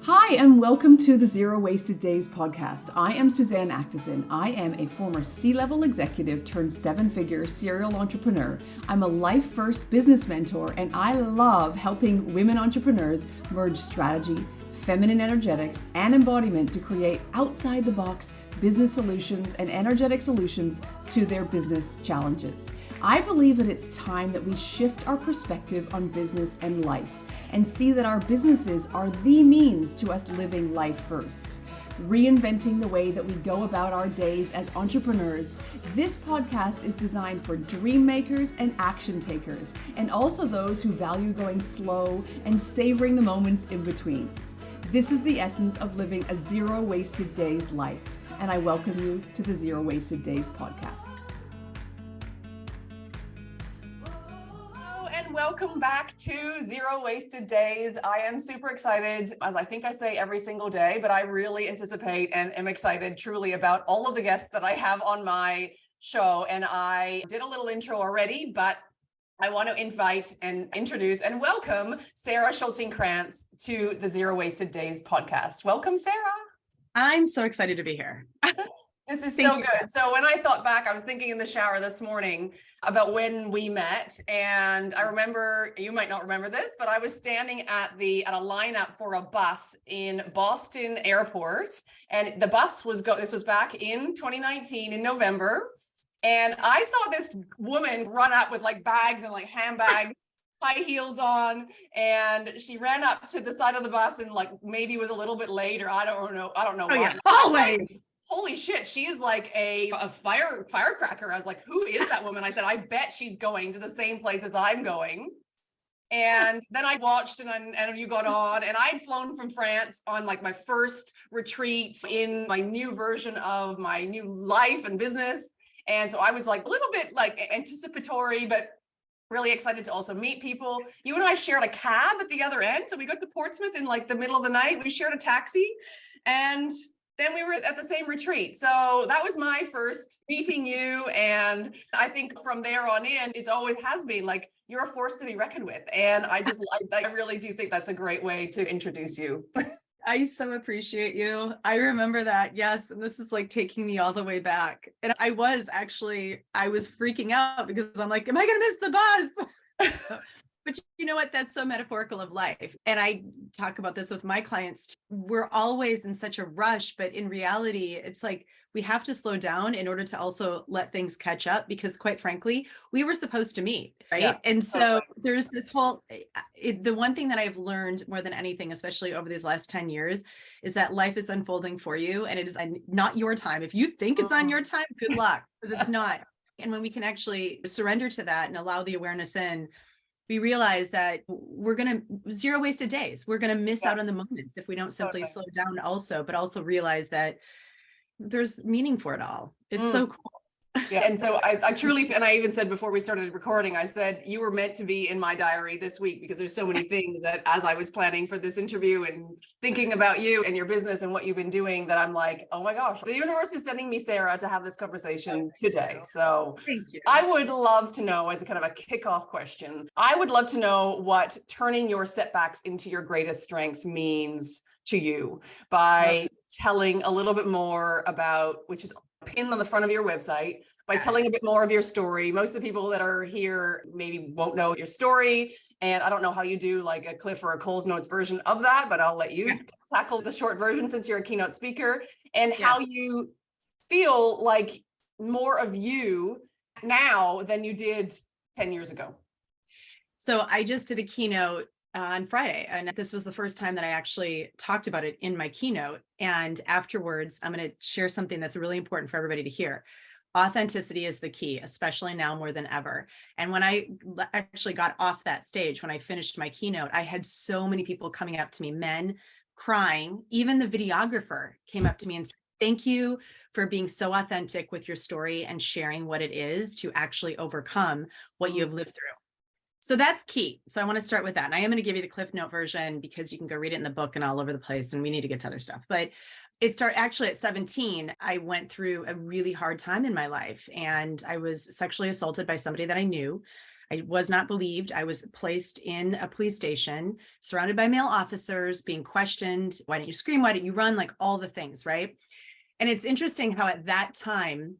Hi, and welcome to the Zero Wasted Days podcast. I am Suzanne. I am a former C-level executive turned seven-figure serial entrepreneur. I'm a life-first business mentor, and I love helping women entrepreneurs merge strategy, feminine energetics, and embodiment to create outside-the-box business solutions and energetic solutions to their business challenges. I believe that it's time that we shift our perspective on business and life and see that our businesses are the means to us living life first. Reinventing the way that we go about our days as entrepreneurs, this podcast is designed for dream makers and action takers, and also those who value going slow and savoring the moments in between. This is the essence of living a zero wasted days life, and I welcome you to the Zero Wasted Days podcast. Welcome back to Zero Wasted Days. I am super excited, as I think I say every single day, but I really anticipate and am excited truly about all of the guests that I have on my show. And I did a little intro already, but I want to invite and introduce and welcome Sara Schulting Kranz to the Zero Wasted Days podcast. Welcome, Sara. I'm so excited to be here. This is so good. So when I thought back, I was thinking in the shower this morning about when we met. And I remember, you might not remember this, but I was standing at a lineup for a bus in Boston Airport. And the bus this was back in 2019 in November. And I saw this woman run up with like bags and like handbags, high heels on. And she ran up to the side of the bus and like maybe was a little bit late, or I don't know why. Yeah. Always. Holy shit, she is like a firecracker. I was like, who is that woman? I said, I bet she's going to the same place as I'm going. And then I watched and you got on, and I'd flown from France on like my first retreat in my new version of my new life and business. And so I was like a little bit like anticipatory, but really excited to also meet people. You and I shared a cab at the other end. So we got to Portsmouth in like the middle of the night. We shared a taxi, and then we were at the same retreat. So that was my first meeting you. And I think from there on in, it always has been like, you're a force to be reckoned with. And I really do think that's a great way to introduce you. I so appreciate you. I remember that. Yes. And this is like taking me all the way back. And I was freaking out because I'm like, am I going to miss the bus? But you know what? That's so metaphorical of life. And I talk about this with my clients too. We're always in such a rush, but in reality, it's like we have to slow down in order to also let things catch up, because quite frankly, we were supposed to meet, right? Yeah, and so there's this whole, the one thing that I've learned more than anything, especially over these last 10 years, is that life is unfolding for you and it is not your time. If you think it's on your time, good luck, because it's not. And when we can actually surrender to that and allow the awareness in, we realize that we're going to zero wasted days. We're going to miss out on the moments if we don't simply slow down but also realize that there's meaning for it all. It's so cool. Yeah. And so I truly, and I even said before we started recording, I said, you were meant to be in my diary this week, because there's so many things that as I was planning for this interview and thinking about you and your business and what you've been doing, that I'm like, oh my gosh, the universe is sending me Sara to have this conversation today. So thank you. I would love to know, as a kind of a kickoff question, I would love to know what turning your setbacks into your greatest strengths means to you, by telling a little bit more about, which is pinned on the front of your website, by telling a bit more of your story. Most of the people that are here maybe won't know your story. And I don't know how you do like a Cliff or a Cole's Notes version of that, but I'll let you tackle the short version since you're a keynote speaker, and how you feel like more of you now than you did 10 years ago. So I just did a keynote on Friday, and this was the first time that I actually talked about it in my keynote. And afterwards, I'm going to share something that's really important for everybody to hear. Authenticity is the key, especially now more than ever. And when I actually got off that stage, when I finished my keynote, I had so many people coming up to me, men crying. Even the videographer came up to me and said, thank you for being so authentic with your story and sharing what it is to actually overcome what you have lived through. So that's key. So I want to start with that. And I am going to give you the Cliff Note version, because you can go read it in the book and all over the place, and we need to get to other stuff. But actually at 17, I went through a really hard time in my life, and I was sexually assaulted by somebody that I knew. I was not believed. I was placed in a police station, surrounded by male officers, being questioned. Why didn't you scream? Why didn't you run? Like all the things, right? And it's interesting how at that time,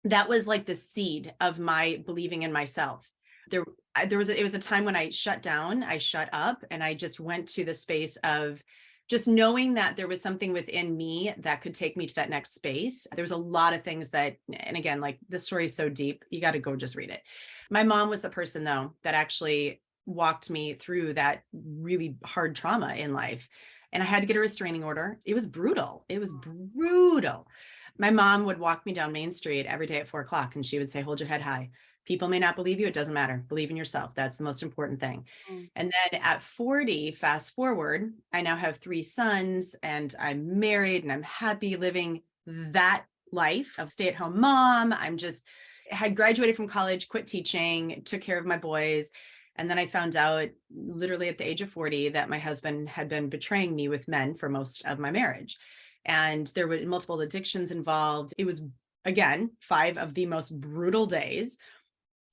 that was like the seed of my believing in myself. It was a time when I shut down, I shut up, and I just went to the space of just knowing that there was something within me that could take me to that next space. There was a lot of things that, and again, like the story is so deep, you got to go just read it. My mom was the person though, that actually walked me through that really hard trauma in life. And I had to get a restraining order. It was brutal. It was brutal. My mom would walk me down Main Street every day at 4 o'clock and she would say, hold your head high. People may not believe you. It doesn't matter. Believe in yourself. That's the most important thing. And then at 40, fast forward, I now have 3 sons and I'm married and I'm happy living that life of stay-at-home mom. Had graduated from college, quit teaching, took care of my boys. And then I found out literally at the age of 40 that my husband had been betraying me with men for most of my marriage. And there were multiple addictions involved. It was, again, 5 of the most brutal days.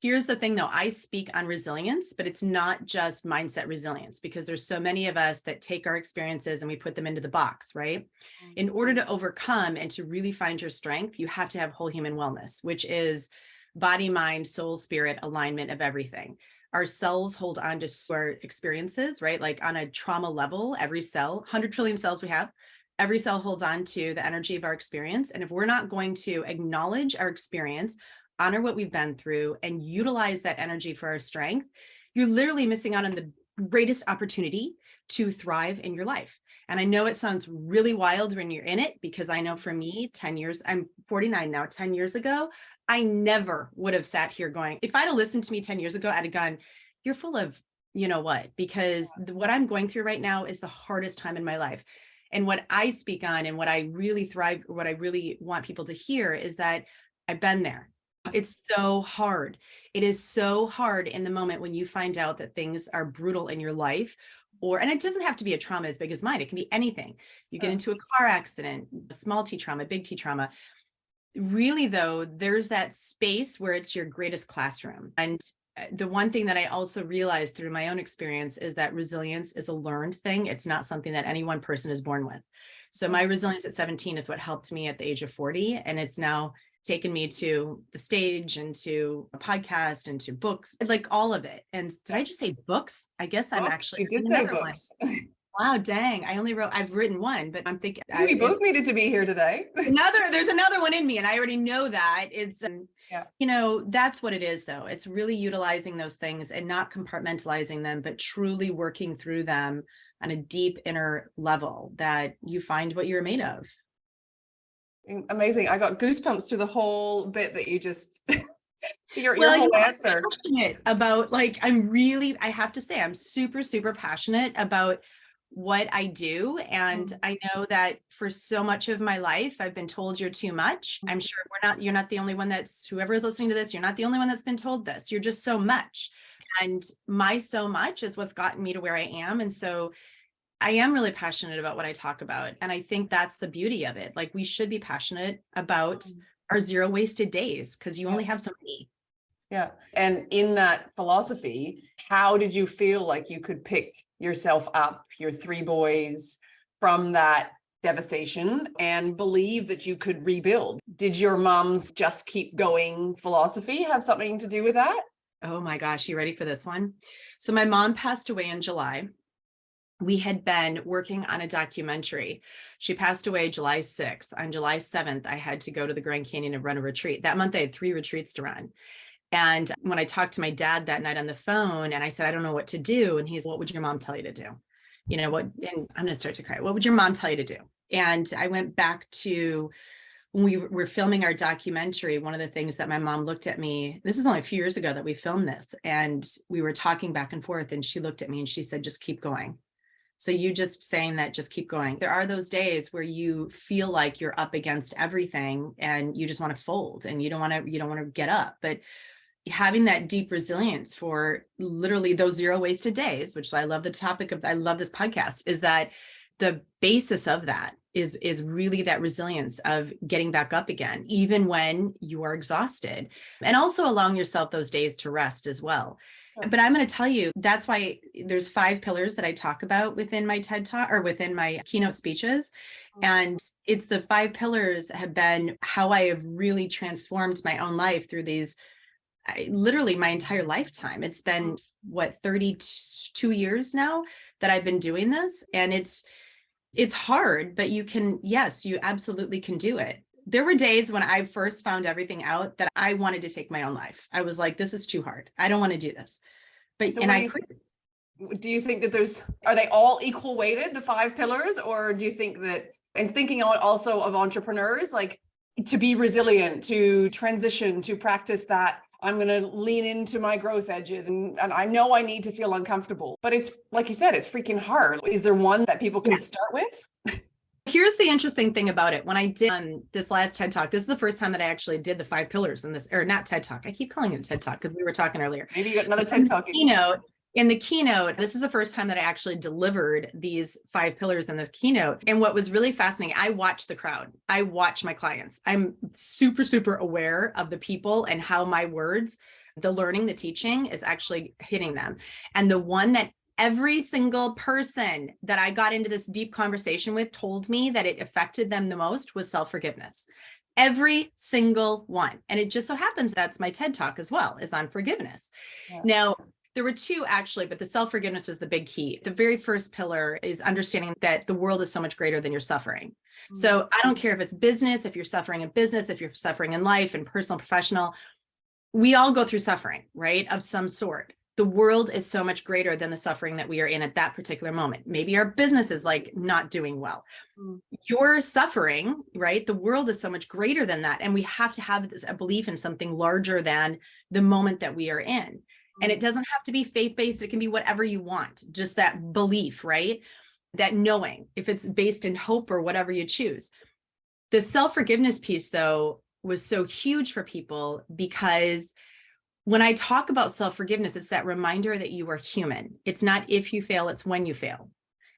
Here's the thing though, I speak on resilience, but it's not just mindset resilience, because there's so many of us that take our experiences and we put them into the box, right? In order to overcome and to really find your strength, you have to have whole human wellness, which is body, mind, soul, spirit, alignment of everything. Our cells hold on to our experiences, right? Like on a trauma level, every cell, 100 trillion cells we have, every cell holds on to the energy of our experience. And if we're not going to acknowledge our experience, honor what we've been through, and utilize that energy for our strength, you're literally missing out on the greatest opportunity to thrive in your life. And I know it sounds really wild when you're in it, because I know for me, 10 years, I'm 49 now, 10 years ago, I never would have sat here going, if I'd have listened to me 10 years ago, I'd have gone, you're full of, you know what, because what I'm going through right now is the hardest time in my life. And what I speak on and what I really thrive, what I really want people to hear is that I've been there. It's so hard. It is so hard in the moment when you find out that things are brutal in your life, and it doesn't have to be a trauma as big as mine. It can be anything. You get into a car accident, small T trauma, big T trauma. Really though, there's that space where it's your greatest classroom. And the one thing that I also realized through my own experience is that resilience is a learned thing. It's not something that any one person is born with. So my resilience at 17 is what helped me at the age of 40. And it's now taken me to the stage and to a podcast and to books, like all of it. And did I just say books? I guess I'm actually. You did say books. Wow, dang. I've written one, but I'm thinking. We both needed to be here today. There's another one in me, and I already know that. It's, that's what it is though. It's really utilizing those things and not compartmentalizing them, but truly working through them on a deep inner level that you find what you're made of. Amazing. I got goosebumps through the whole bit that you just, your whole answer. I'm passionate about, like, I have to say, I'm super, super passionate about what I do. And I know that for so much of my life, I've been told you're too much. I'm sure you're not the only one whoever is listening to this, you're not the only one that's been told this. You're just so much. And my so much is what's gotten me to where I am. And so I am really passionate about what I talk about. And I think that's the beauty of it. Like, we should be passionate about our 0 wasted days, because you only have so many. Yeah. And in that philosophy, how did you feel like you could pick yourself up, your 3 boys, from that devastation and believe that you could rebuild? Did your mom's just keep going philosophy have something to do with that? Oh my gosh, you ready for this one? So my mom passed away in July. We had been working on a documentary. She passed away July 6th. On July 7th, I had to go to the Grand Canyon and run a retreat. That month, I had 3 retreats to run. And when I talked to my dad that night on the phone, and I said, I don't know what to do. And he's, what would your mom tell you to do? You know what? And I'm going to start to cry. What would your mom tell you to do? And I went back to when we were filming our documentary. One of the things that my mom looked at me, this is only a few years ago that we filmed this, and we were talking back and forth, and she looked at me and she said, just keep going. So you just saying that, just keep going. There are those days where you feel like you're up against everything and you just want to fold and you don't want to get up. But having that deep resilience for literally those 0 wasted days, which I love the topic of, I love this podcast, is that the basis of that is really that resilience of getting back up again, even when you are exhausted, and also allowing yourself those days to rest as well. Sure. But I'm going to tell you, that's why there's 5 pillars that I talk about within my TED Talk or within my keynote speeches. And it's the 5 pillars have been how I have really transformed my own life through these, literally my entire lifetime. It's been 32 years now that I've been doing this. And it's hard, but you can, yes, you absolutely can do it. There were days when I first found everything out that I wanted to take my own life. I was like, this is too hard. I don't want to do this. But, So and I quit. do you think that are they all equal weighted, the 5 pillars? Or do you think that, and thinking also of entrepreneurs, like to be resilient, to transition, to practice that, I'm going to lean into my growth edges and I know I need to feel uncomfortable, but it's like you said, it's freaking hard. Is there one that people can start with? Here's the interesting thing about it. When I did this last TED Talk, this is the first time that I actually did the 5 pillars in this, or not TED Talk. I keep calling it a TED Talk because we were talking earlier. Maybe you got another TED Talk. In the keynote, this is the first time that I actually delivered these 5 pillars in this keynote. And what was really fascinating, I watch the crowd. I watch my clients. I'm super, super aware of the people and how my words, the learning, the teaching is actually hitting them. And the one that every single person that I got into this deep conversation with told me that it affected them the most was self-forgiveness. Every single one. And it just so happens that's my TED Talk as well, is on forgiveness. Yeah. Now, there were 2 actually, but the self-forgiveness was the big key. The very first pillar is understanding that the world is so much greater than your suffering. Mm-hmm. So I don't care if it's business, if you're suffering in business, if you're suffering in life and personal, professional, we all go through suffering, right? Of some sort. The world is so much greater than the suffering that we are in at that particular moment. Maybe our business is like not doing well. Your suffering, right? The world is so much greater than that. And we have to have a belief in something larger than the moment that we are in. And it doesn't have to be faith-based. It can be whatever you want, just that belief, right? That knowing, if it's based in hope or whatever you choose. The self-forgiveness piece, though, was so huge for people because when I talk about self-forgiveness, it's that reminder that you are human. It's not if you fail, it's when you fail.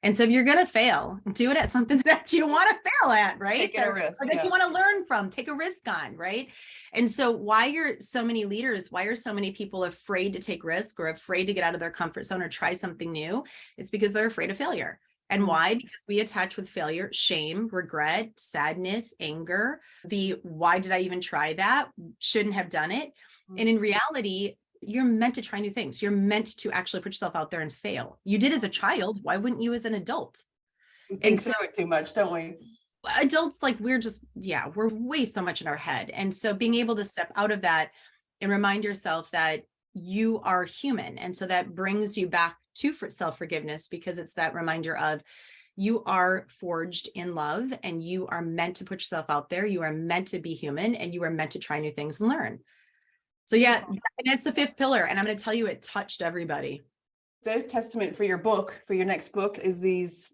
And so if you're going to fail, do it at something that you want to fail at, right? Take a risk, or that you want to learn from, take a risk on, right? And so why are so many leaders, why are so many people afraid to take risk or afraid to get out of their comfort zone or try something new? It's because they're afraid of failure. And why? Because we attach with failure, shame, regret, sadness, anger, why did I even try that? Shouldn't have done it. And in reality, you're meant to try new things. You're meant to actually put yourself out there and fail. You did as a child. Why wouldn't you as an adult? We think through it too much, don't we? Adults, like we're way so much in our head. And so being able to step out of that and remind yourself that you are human. And so that brings you back to self-forgiveness because it's that reminder of you are forged in love and you are meant to put yourself out there. You are meant to be human and you are meant to try new things and learn. So yeah, and it's the 5th pillar. And I'm going to tell you, it touched everybody. So there's testament for your book, for your next book is these.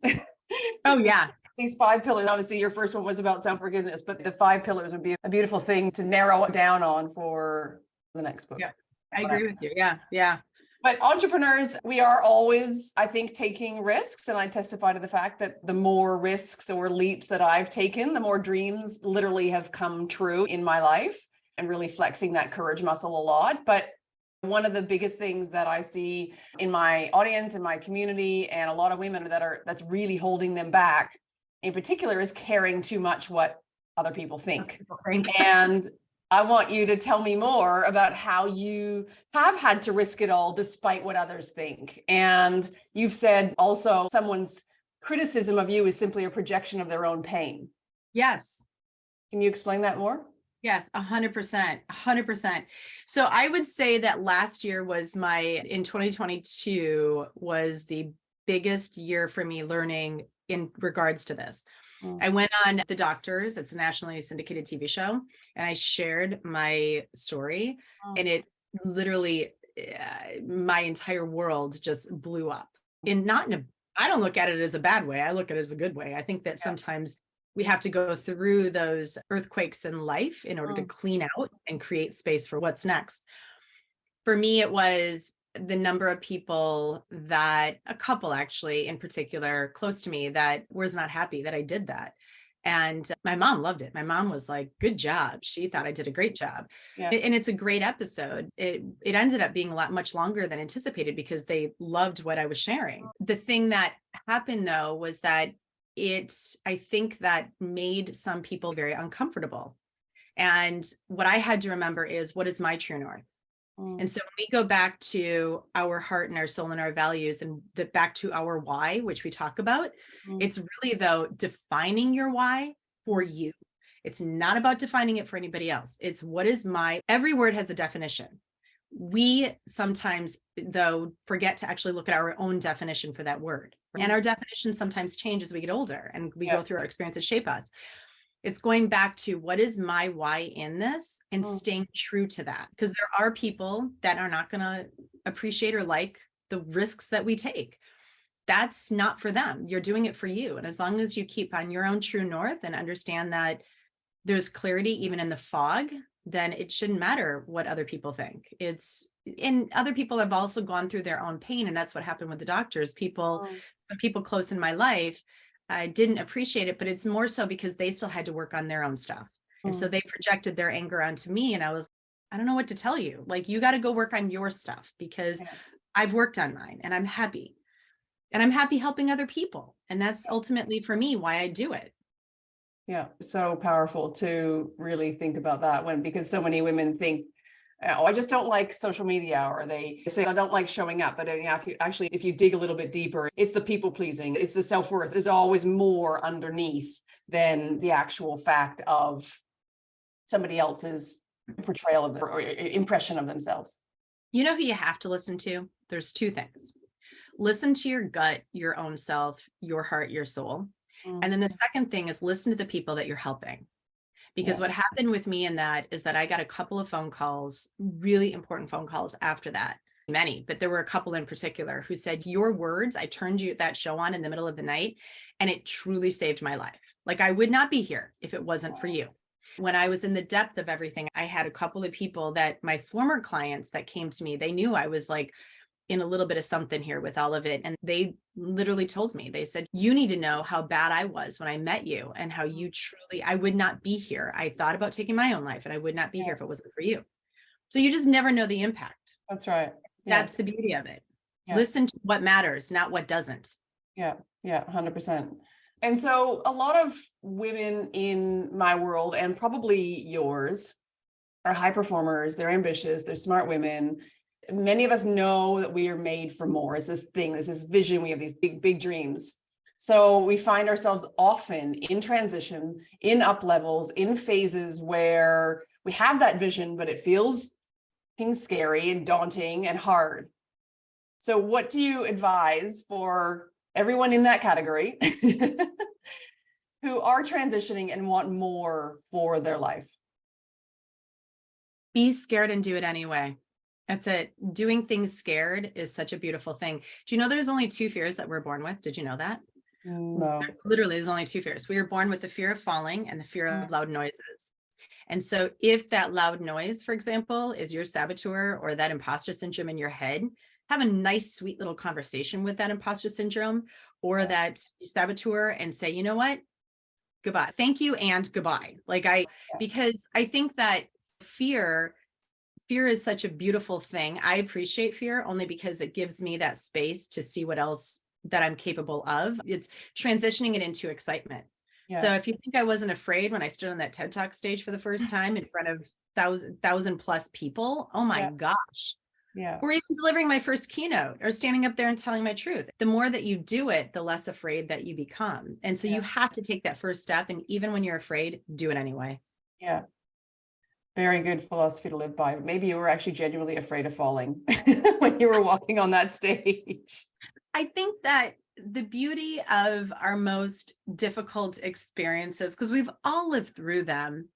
Oh yeah. These 5 pillars. Obviously your first one was about self-forgiveness, but the 5 pillars would be a beautiful thing to narrow it down on for the next book. Yeah, I agree with you. Yeah. Yeah. But entrepreneurs, we are always, I think, taking risks. And I testify to the fact that the more risks or leaps that I've taken, the more dreams literally have come true in my life. And really flexing that courage muscle a lot. But one of the biggest things that I see in my audience, in my community, and a lot of women that's really holding them back in particular is caring too much what other people think. And I want you to tell me more about how you have had to risk it all despite what others think. And you've said also someone's criticism of you is simply a projection of their own pain. Yes. Can you explain that more? Yes, 100%, 100%. So I would say that last year in 2022 was the biggest year for me learning in regards to this. I went on The Doctors. It's a nationally syndicated TV show. And I shared my story and it literally, my entire world just blew up. I don't look at it as a bad way. I look at it as a good way. I think that sometimes we have to go through those earthquakes in life in order to clean out and create space for what's next. For me, it was the number of people that, a couple actually in particular close to me, that was not happy that I did that. And my mom loved it. My mom was like, good job. She thought I did a great job. Yeah. And it's a great episode. It ended up being a lot much longer than anticipated because they loved what I was sharing. The thing that happened though was that I think that made some people very uncomfortable. And what I had to remember is, what is my true north? And so when we go back to our heart and our soul and our values and back to our why, which we talk about, it's really though defining your why for you. It's not about defining it for anybody else. It's what is every word has a definition. We sometimes though forget to actually look at our own definition for that word. And our definition sometimes change as we get older and we go through our experiences shape us. It's going back to what is my why in this and staying true to that. Because there are people that are not going to appreciate or like the risks that we take. That's not for them. You're doing it for you. And as long as you keep on your own true north and understand that there's clarity even in the fog, then it shouldn't matter what other people think. And other people have also gone through their own pain. And that's what happened with the doctors. People close in my life, I didn't appreciate it, but it's more so because they still had to work on their own stuff. And so they projected their anger onto me. And I don't know what to tell you. Like, you got to go work on your stuff because I've worked on mine and I'm happy. And I'm happy helping other people. And that's ultimately for me why I do it. Yeah. So powerful to really think about that because so many women think, oh, I just don't like social media, or they say, I don't like showing up. But if you dig a little bit deeper, it's the people pleasing, it's the self-worth. There's always more underneath than the actual fact of somebody else's portrayal of them or impression of themselves. You know who you have to listen to? There's two things. Listen to your gut, your own self, your heart, your soul. And then the second thing is listen to the people that you're helping. Because what happened with me in that is that I got a couple of phone calls, really important phone calls after that, many, but there were a couple in particular who said, your words, I turned that show on in the middle of the night and it truly saved my life. Like, I would not be here if it wasn't for you. When I was in the depth of everything, I had a couple of people that my former clients that came to me, they knew I was like in a little bit of something here with all of it. And they literally told me, they said, you need to know how bad I was when I met you and how you truly, I would not be here. I thought about taking my own life and I would not be here if it wasn't for you. So you just never know the impact. That's right. That's the beauty of it. Listen to what matters, not what doesn't. Yeah. 100%. And so a lot of women in my world, and probably yours, are high performers. They're ambitious. They're smart women. Many of us know that we are made for more. It's this thing, there's this vision. We have these big, big dreams. So we find ourselves often in transition, in up levels, in phases where we have that vision, but it feels scary and daunting and hard. So what do you advise for everyone in that category who are transitioning and want more for their life? Be scared and do it anyway. That's it. Doing things scared is such a beautiful thing. Do you know there's only two fears that we're born with? Did you know that? No. Literally, there's only two fears. We are born with the fear of falling and the fear of loud noises. And so if that loud noise, for example, is your saboteur or that imposter syndrome in your head, have a nice, sweet little conversation with that imposter syndrome or that saboteur and say, you know what? Goodbye. Thank you and goodbye. Because I think that fear is such a beautiful thing. I appreciate fear only because it gives me that space to see what else that I'm capable of. It's transitioning it into excitement. Yeah. So if you think I wasn't afraid when I stood on that TED Talk stage for the first time in front of thousand plus people, oh my gosh. Yeah. Or even delivering my first keynote or standing up there and telling my truth. The more that you do it, the less afraid that you become. And so you have to take that first step. And even when you're afraid, do it anyway. Yeah. Very good philosophy to live by. Maybe you were actually genuinely afraid of falling when you were walking on that stage. I think that the beauty of our most difficult experiences, because we've all lived through them,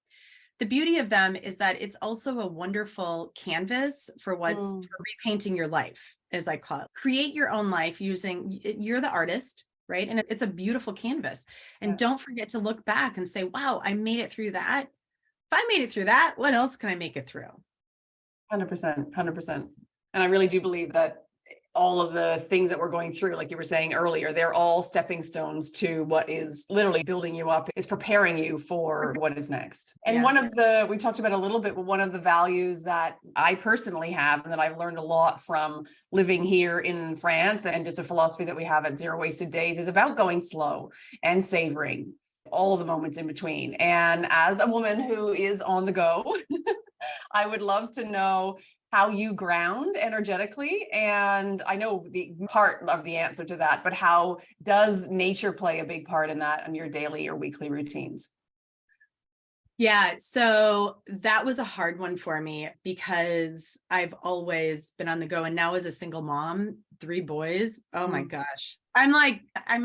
the beauty of them is that it's also a wonderful canvas for for repainting your life, as I call it. Create your own life you're the artist, right? And it's a beautiful canvas. And don't forget to look back and say, wow, I made it through that. If I made it through that, what else can I make it through? 100%. And I really do believe that all of the things that we're going through, like you were saying earlier, they're all stepping stones to what is literally building you up, is preparing you for what is next. And we talked about a little bit, but one of the values that I personally have and that I've learned a lot from living here in France, and just a philosophy that we have at Zero Wasted Days, is about going slow and savoring all of the moments in between. And as a woman who is on the go, I would love to know how you ground energetically. And I know the part of the answer to that, but how does nature play a big part in that, in your daily or weekly routines? Yeah, so that was a hard one for me because I've always been on the go. And now as a single mom, 3 boys, oh my gosh. I'm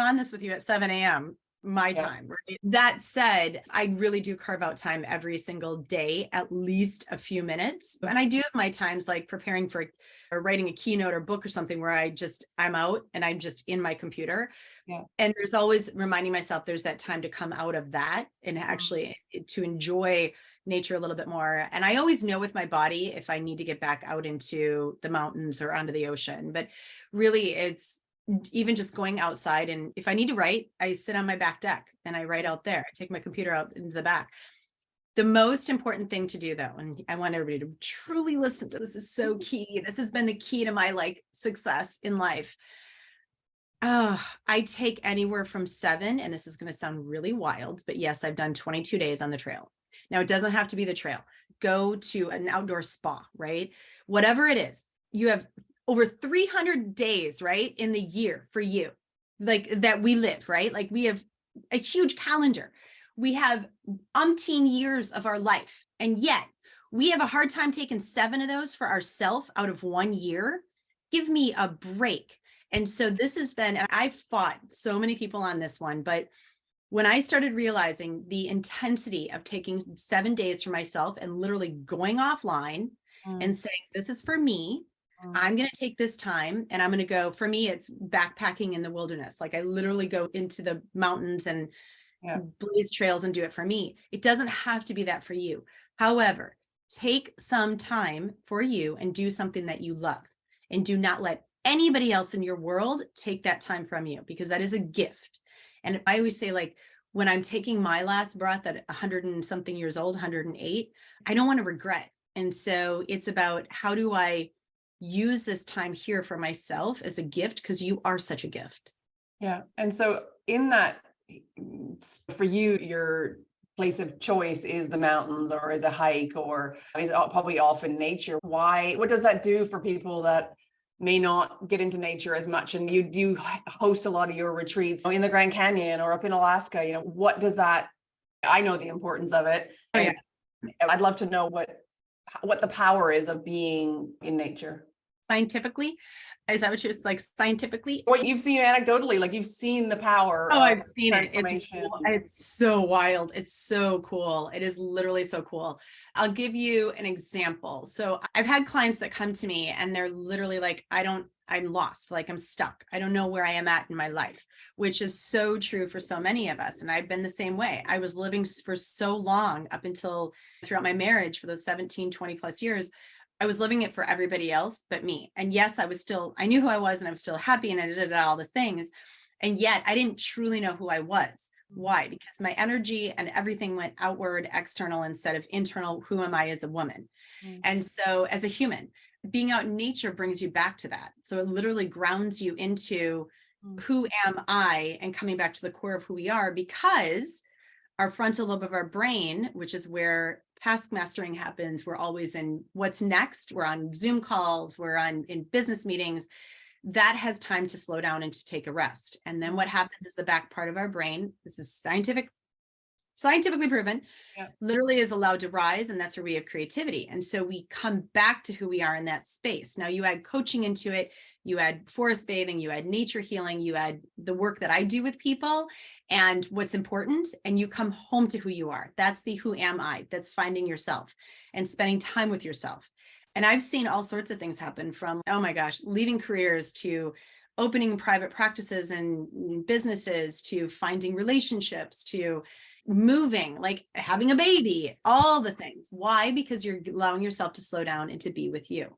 on this with you at 7 a.m. my time, right? That said, I really do carve out time every single day, at least a few minutes. And I do have my times like preparing for or writing a keynote or book or something where I'm out and I'm just in my computer. Yeah. And there's always reminding myself there's that time to come out of that and actually to enjoy nature a little bit more. And I always know with my body if I need to get back out into the mountains or onto the ocean. But really, it's even just going outside, and if I need to write, I sit on my back deck and I write out there. I take my computer out into the back. The most important thing to do though, and I want everybody to truly listen to this, is so key. This has been the key to my success in life. I take anywhere from 7, and this is going to sound really wild, but yes, I've done 22 days on the trail. Now it doesn't have to be the trail. Go to an outdoor spa, right? Whatever it is, you have over 300 days, right, in the year for you, that we live, right? Like we have a huge calendar. We have umpteen years of our life. And yet we have a hard time taking 7 of those for ourselves out of 1 year. Give me a break. And so this has been, and I fought so many people on this one, but when I started realizing the intensity of taking 7 days for myself and literally going offline and saying, this is for me. I'm going to take this time and I'm going to go, for me, it's backpacking in the wilderness. Like I literally go into the mountains and blaze trails and do it for me. It doesn't have to be that for you. However, take some time for you and do something that you love, and do not let anybody else in your world take that time from you, because that is a gift. And I always say, like, when I'm taking my last breath at 100 and something years old, 108, I don't want to regret. And so it's about, how do I use this time here for myself as a gift, because you are such a gift. Yeah. And so in that, for you, your place of choice is the mountains, or is a hike, or is probably often nature. What does that do for people that may not get into nature as much? And you do host a lot of your retreats in the Grand Canyon or up in Alaska. What does that, I know the importance of it. Oh, yeah. I'd love to know what the power is of being in nature. Scientifically, is that what you're like? Scientifically, what you've seen anecdotally, like you've seen the power. Oh, I've seen it. It's so wild. It's so cool. It is literally so cool. I'll give you an example. So I've had clients that come to me and they're literally like, I'm lost. Like I'm stuck. I don't know where I am at in my life, which is so true for so many of us. And I've been the same way. I was living for so long up until throughout my marriage for those 17, 20 plus years. I was living it for everybody else but me. And yes, I knew who I was and I was still happy and I did all the things. And yet I didn't truly know who I was. Why? Because my energy and everything went outward, external, instead of internal. Who am I as a woman? And so as a human, being out in nature brings you back to that. So it literally grounds you into who am I, and coming back to the core of who we are, because our frontal lobe of our brain, which is where task mastering happens, we're always in what's next. We're on Zoom calls, we're in business meetings. That has time to slow down and to take a rest. And then what happens is the back part of our brain, this is scientifically proven, literally is allowed to rise. And that's where we have creativity. And so we come back to who we are in that space. Now you add coaching into it, you add forest bathing, you add nature healing, you add the work that I do with people and what's important, and you come home to who you are. That's the who am I, that's finding yourself and spending time with yourself. And I've seen all sorts of things happen, from, oh my gosh, leaving careers to opening private practices and businesses, to finding relationships, to moving, like having a baby, all the things. Why? Because you're allowing yourself to slow down and to be with you.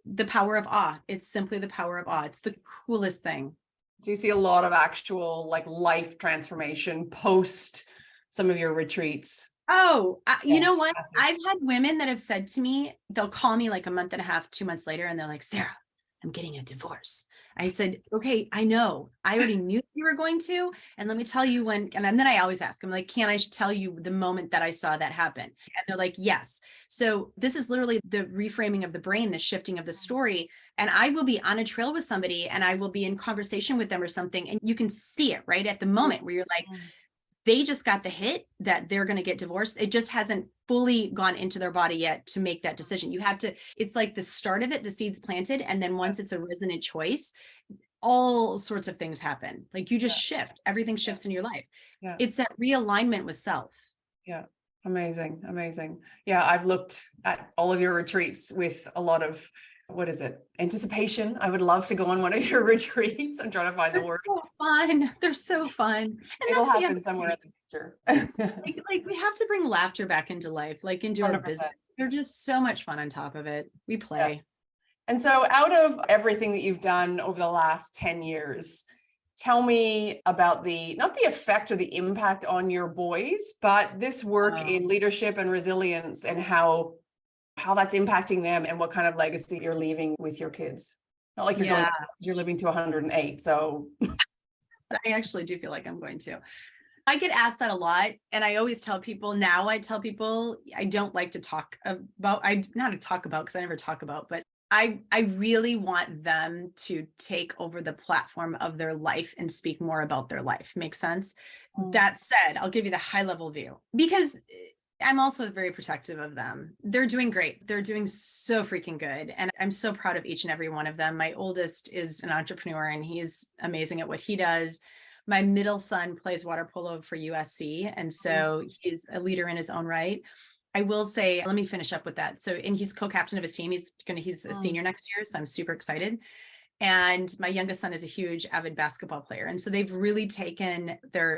the power of awe. It's simply the power of awe. It's the coolest thing. So you see a lot of actual like life transformation post some of your retreats. Oh, you know what? Massive. I've had women that have said to me, they'll call me like a month and a half, 2 months later, and they're like, Sara, I'm getting a divorce. I said, okay, I know. I already knew you were going to. And let me tell you when, and then I always ask them, like, can I tell you the moment that I saw that happen? And they're like, yes. So this is literally the reframing of the brain, the shifting of the story. And I will be on a trail with somebody and I will be in conversation with them or something. And you can see it right at the moment where you're like, they just got the hit that they're going to get divorced. It just hasn't fully gone into their body yet to make that decision. You have to, it's like the start of it, the seeds planted. And then once it's a resonant choice, all sorts of things happen. Like you just shift, everything shifts in your life. Yeah. It's that realignment with self. Yeah. Amazing. Amazing. Yeah. I've looked at all of your retreats with a lot of, what is it? Anticipation. I would love to go on one of your retreats. I'm trying to find the word. So fun. They're so fun. And it'll happen somewhere in the future. like we have to bring laughter back into life, like into 100%. Our business. They're just so much fun on top of it. We play. Yeah. And so out of everything that you've done over the last 10 years, tell me about not the effect or the impact on your boys, but this work in leadership and resilience and how that's impacting them and what kind of legacy you're leaving with your kids. Not like you're living to 108. So I actually do feel like I'm going to. I get asked that a lot. And I always tell people now, I don't like to talk about, not to talk about, because I never talk about, but I really want them to take over the platform of their life and speak more about their life. Makes sense? That said, I'll give you the high level view because I'm also very protective of them. They're doing great. They're doing so freaking good. And I'm so proud of each and every one of them. My oldest is an entrepreneur and he's amazing at what he does. My middle son plays water polo for USC. And so he's a leader in his own right. I will say, let me finish up with that. So, and he's co-captain of his team. He's a senior next year. So I'm super excited. And my youngest son is a huge avid basketball player. And so they've really taken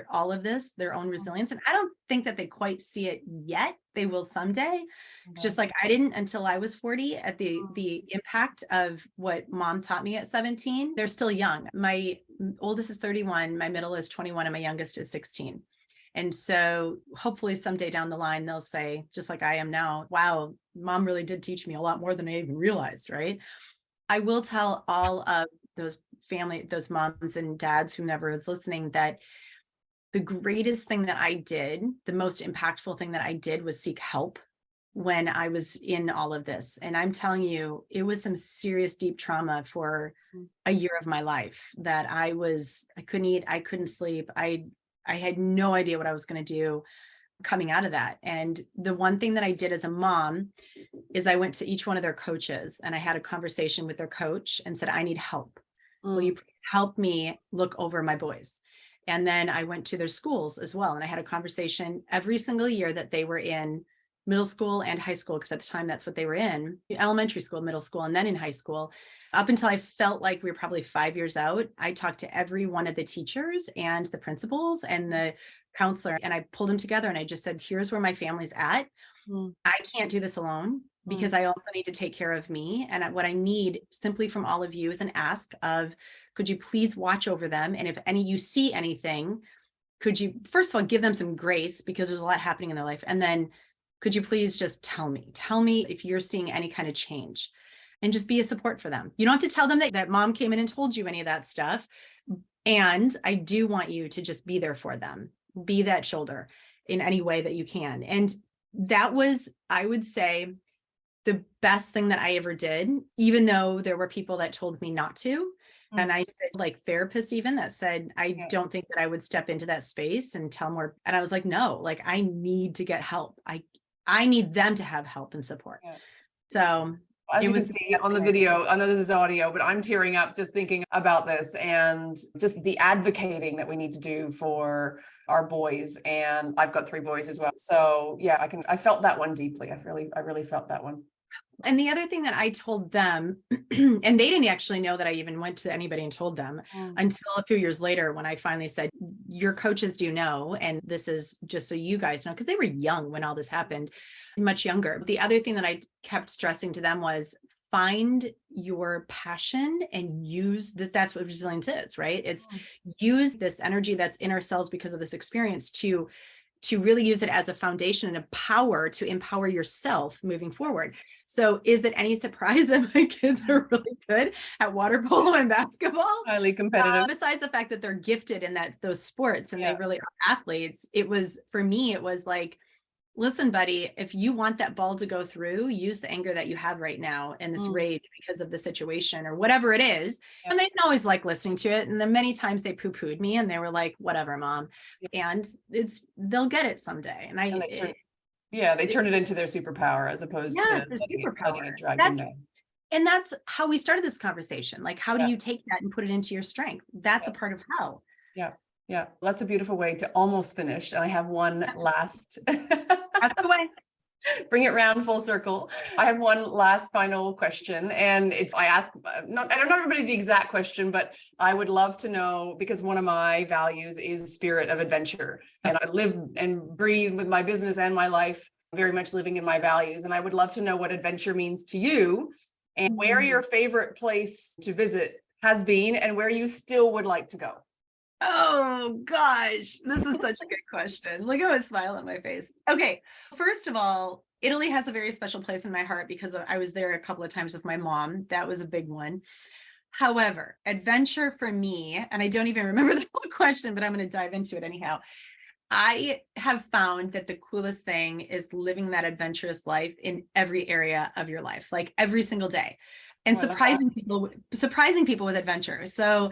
all of this, their own resilience. And I don't think that they quite see it yet. They will someday, just like I didn't until I was 40 at the impact of what mom taught me at 17. They're still young. My oldest is 31, my middle is 21, and my youngest is 16. And so hopefully someday down the line, they'll say, just like I am now, wow, mom really did teach me a lot more than I even realized, right? I will tell all of those moms and dads, whomever is listening, that the greatest thing that I did, the most impactful thing that I did was seek help when I was in all of this. And I'm telling you, it was some serious, deep trauma for a year of my life that I couldn't eat, I couldn't sleep. I had no idea what I was going to do coming out of that. And the one thing that I did as a mom is I went to each one of their coaches and I had a conversation with their coach and said, I need help. Will you please help me look over my boys? And then I went to their schools as well. And I had a conversation every single year that they were in middle school and high school, because at the time that's what they were in, elementary school, middle school, and then in high school. Up until I felt like we were probably 5 years out, I talked to every one of the teachers and the principals and the counselor, and I pulled them together and I just said, here's where my family's at. I can't do this alone because I also need to take care of me. And what I need simply from all of you is an ask of, could you please watch over them? And if you see anything, could you, first of all, give them some grace because there's a lot happening in their life. And then could you please just tell me if you're seeing any kind of change and just be a support for them. You don't have to tell them that mom came in and told you any of that stuff. And I do want you to just be there for them, be that shoulder in any way that you can. And that was, I would say, the best thing that I ever did, even though there were people that told me not to. And I said, like therapists even that said, I don't think that I would step into that space and tell more. And I was like, no, like I need to get help. I need them to have help and support. So as you can see on the video, I know this is audio, but I'm tearing up just thinking about this and just the advocating that we need to do for our boys. And I've got 3 boys as well. So yeah, I felt that one deeply. I really felt that one. And the other thing that I told them, and they didn't actually know that I even went to anybody and told them until a few years later when I finally said, your coaches do know. And this is just so you guys know, because they were young when all this happened, much younger. The other thing that I kept stressing to them was find your passion and use this. That's what resilience is, right? It's use this energy that's in ourselves because of this experience to really use it as a foundation and a power to empower yourself moving forward. So is it any surprise that my kids are really good at water polo and basketball? Highly competitive. Besides the fact that they're gifted in those sports and they really are athletes, it was, for me, it was like, listen, buddy, if you want that ball to go through, use the anger that you have right now and this rage because of the situation or whatever it is. And they didn't always like listening to it. And then many times they poo-pooed me and they were like, whatever, mom. And they'll get it someday. And they turn it into their superpower as opposed to letting it drag them down. And that's how we started this conversation. Like, how do you take that and put it into your strength? That's a part of how. Yeah. That's a beautiful way to almost finish. And I have one last. That's the way. Bring it round full circle. I have one last final question. And I ask, I don't know everybody the exact question, but I would love to know, because one of my values is spirit of adventure. And I live and breathe with my business and my life, very much living in my values. And I would love to know what adventure means to you and where your favorite place to visit has been and where you still would like to go. Oh gosh, this is such a good question. Look at my smile on my face. Okay, first of all, Italy has a very special place in my heart because I was there a couple of times with my mom. That was a big one. However, adventure for me, and I don't even remember the whole question, but I'm going to dive into it anyhow. I have found that the coolest thing is living that adventurous life in every area of your life, like every single day, and surprising people with adventure. So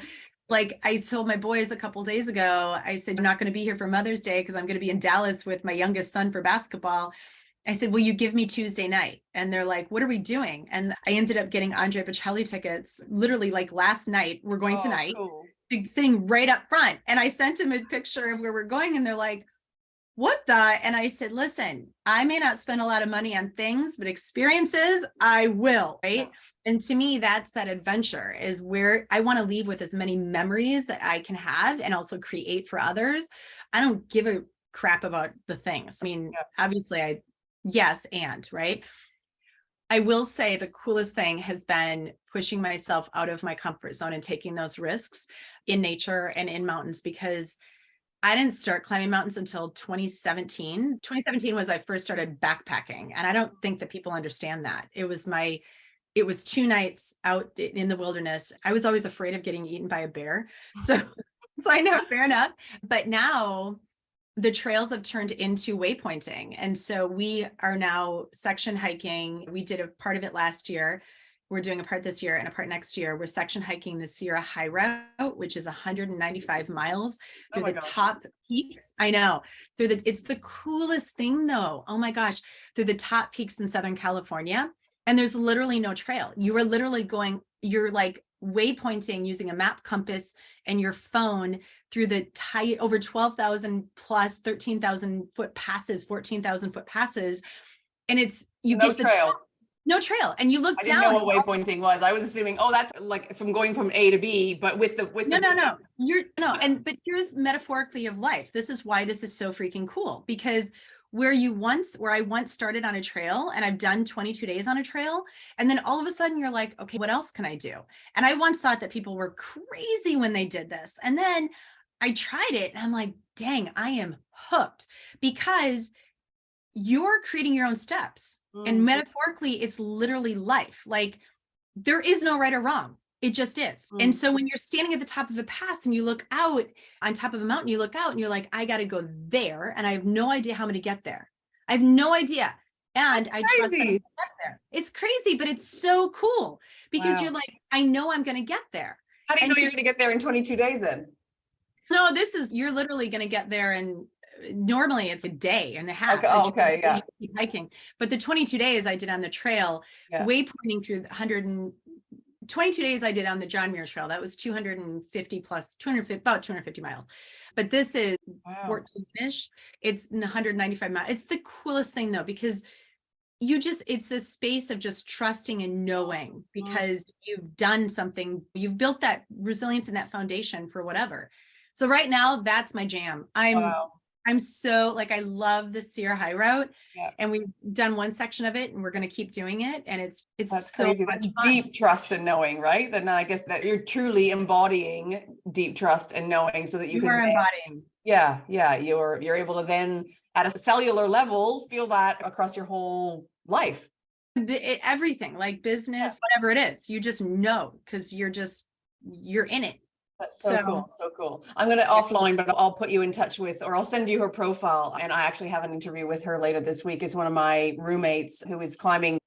like I told my boys a couple of days ago, I said, I'm not going to be here for Mother's Day because I'm going to be in Dallas with my youngest son for basketball. I said, will you give me Tuesday night? And they're like, what are we doing? And I ended up getting Andre Bocelli tickets literally like last night. We're going tonight, cool. Sitting right up front. And I sent him a picture of where we're going. And they're like, what the? And I said, listen, I may not spend a lot of money on things, but experiences, I will, right? Yeah. And to me, that's that adventure is where I want to leave with as many memories that I can have and also create for others. I don't give a crap about the things. I mean, obviously right? I will say the coolest thing has been pushing myself out of my comfort zone and taking those risks in nature and in mountains, because I didn't start climbing mountains until 2017. 2017 was I first started backpacking. And I don't think that people understand that. It was 2 nights out in the wilderness. I was always afraid of getting eaten by a bear. So I know, fair enough. But now the trails have turned into waypointing. And so we are now section hiking. We did a part of it last year. We're doing a part this year and a part next year. We're section hiking the Sierra High Route, which is 195 miles through the top peaks. I know. It's the coolest thing though. Oh my gosh. Through the top peaks in Southern California. And there's literally no trail. You are literally you're like waypointing using a map, compass, and your phone through the over 12,000 plus 13,000 foot passes, 14,000 foot passes. And you get the trail. No trail. And you look down. I didn't know what waypointing was. I was assuming, that's like from going from A to B, but with the No. But here's metaphorically of life. This is why this is so freaking cool, because where I once started on a trail and I've done 22 days on a trail. And then all of a sudden you're like, okay, what else can I do? And I once thought that people were crazy when they did this. And then I tried it and I'm like, dang, I am hooked, because you're creating your own steps. And metaphorically, it's literally life. Like there is no right or wrong. It just is. And so when you're standing at the top of a pass and you look out on top of a mountain, you look out and you're like, I got to go there. And I have no idea how I'm going to get there. I have no idea. And I trust that I'm gonna get there. It's crazy, but it's so cool because you're like, I know I'm going to get there. How do you know you're going to get there in 22 days then? No, you're literally going to get there and normally it's a day and a half. Okay, yeah. Hiking. But the 22 days I did on the trail, waypointing through 22 days I did on the John Muir Trail. That was 250 miles. But this is 14-ish. It's 195 miles. It's the coolest thing though, because it's a space of just trusting and knowing, because you've done something, you've built that resilience and that foundation for whatever. So right now that's my jam. I'm so like, I love the Seer High Route, Yeah. and we've done one section of it and we're going to keep doing it. And it's That's so crazy. much That's fun. deep trust and knowing, right? Then I guess that you're truly embodying deep trust and knowing so that you You can are then, embodying. yeah, you're able to then at a cellular level feel that across your whole life. Everything like business, whatever it is, you just know, because you're in it. That's so cool. So cool. I'm going to offline, but I'll put you in touch with, or I'll send you her profile. And I actually have an interview with her later this week. Is one of my roommates who is climbing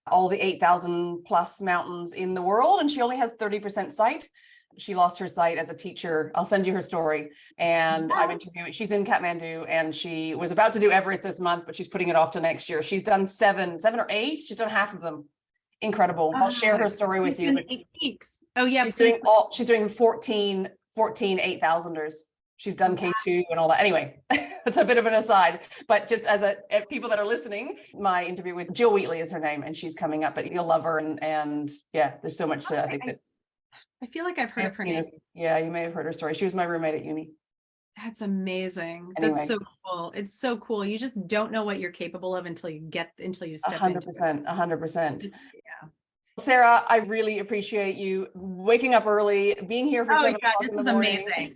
all the 8,000 plus mountains in the world. And she only has 30% sight. She lost her sight as a teacher. I'll send you her story. And I'm interviewing, she's in Kathmandu and she was about to do Everest this month, but she's putting it off to next year. She's done seven or eight. She's done half of them. Incredible. I'll share her story with you. 8 weeks. Oh yeah. She's doing 14 8,000ers. She's done K2 and all that. Anyway, it's a bit of an aside, but just as people that are listening, my interview with Jill Wheatley is her name, and she's coming up, but you'll love her. And yeah, there's so much to, I think that I feel like I've heard of her name. Yeah, you may have heard her story. She was my roommate at uni. That's amazing. Anyway. That's so cool. It's so cool. You just don't know what you're capable of until you step 100%, into it. 100%. Yeah. Sarah, I really appreciate you waking up early, being here for 7 o'clock in the morning. Amazing.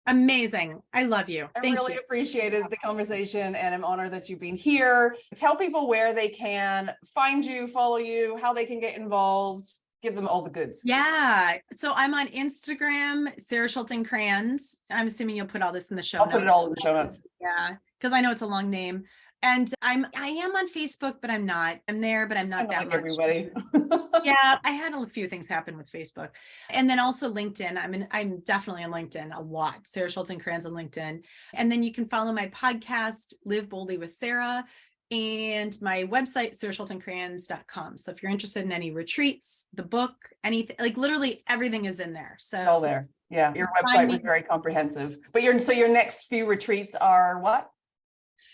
Amazing. I love you. I Thank really you. appreciated the conversation, and I'm honored that you've been here. Tell people where they can find you, follow you, how they can get involved. Give them all the goods. Yeah. So I'm on Instagram, Sara Schulting Kranz. I'm assuming you'll put all this in the show notes. I'll put it all in the show notes. Yeah. Because I know it's a long name. And I am on Facebook, but I'm not. I'm there, but I'm not that like much. Everybody. Yeah, I had a few things happen with Facebook. And then also LinkedIn. I'm definitely on LinkedIn a lot. Sara Schulting Kranz on LinkedIn. And then you can follow my podcast, Live Boldly with Sara, and my website, saraschultingkranz.com. So if you're interested in any retreats, the book, anything, like literally everything is in there. So all there. Yeah. Your website was very comprehensive. But your next few retreats are what?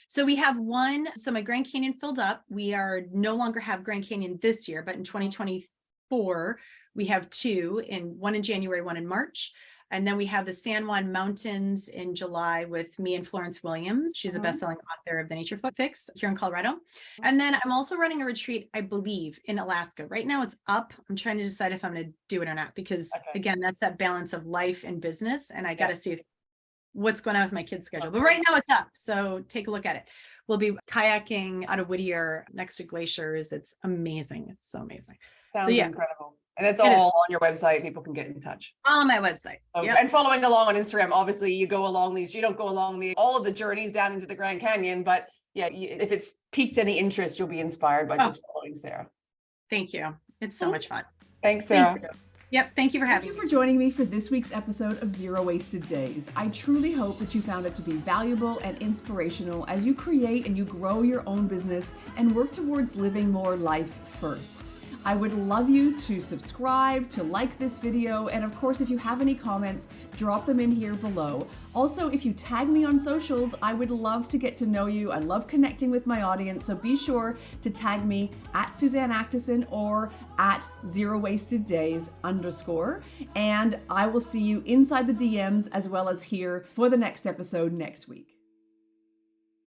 So we have one. So my Grand Canyon filled up. We are no longer have Grand Canyon this year, but in 2024, we have two, one in January, one in March. And then we have the San Juan Mountains in July with me and Florence Williams. She's a best-selling author of The Nature Fix here in Colorado. And then I'm also running a retreat, I believe, in Alaska. Right now it's up. I'm trying to decide if I'm going to do it or not, because again, that's that balance of life and business. And I got to see what's going on with my kids' schedule. But right now it's up. So take a look at it. We'll be kayaking out of Whittier next to glaciers. It's amazing. It's so amazing. Sounds incredible. And it's all on your website. People can get in touch. On my website. And following along on Instagram, obviously you go along you don't go along all of the journeys down into the Grand Canyon, but yeah, if it's piqued any interest, you'll be inspired by just following Sarah. Thank you. It's so much fun. Thanks, Sarah. Thank you. Yep. Thank you for having me. Thank you for joining me for this week's episode of Zero Wasted Days. I truly hope that you found it to be valuable and inspirational as you create and you grow your own business and work towards living more life first. I would love you to subscribe, to like this video, and of course, if you have any comments, drop them in here below. Also, if you tag me on socials, I would love to get to know you. I love connecting with my audience, so be sure to tag me at Suzanne Actison or at @ZeroWastedDays_, and I will see you inside the DMs as well as here for the next episode next week.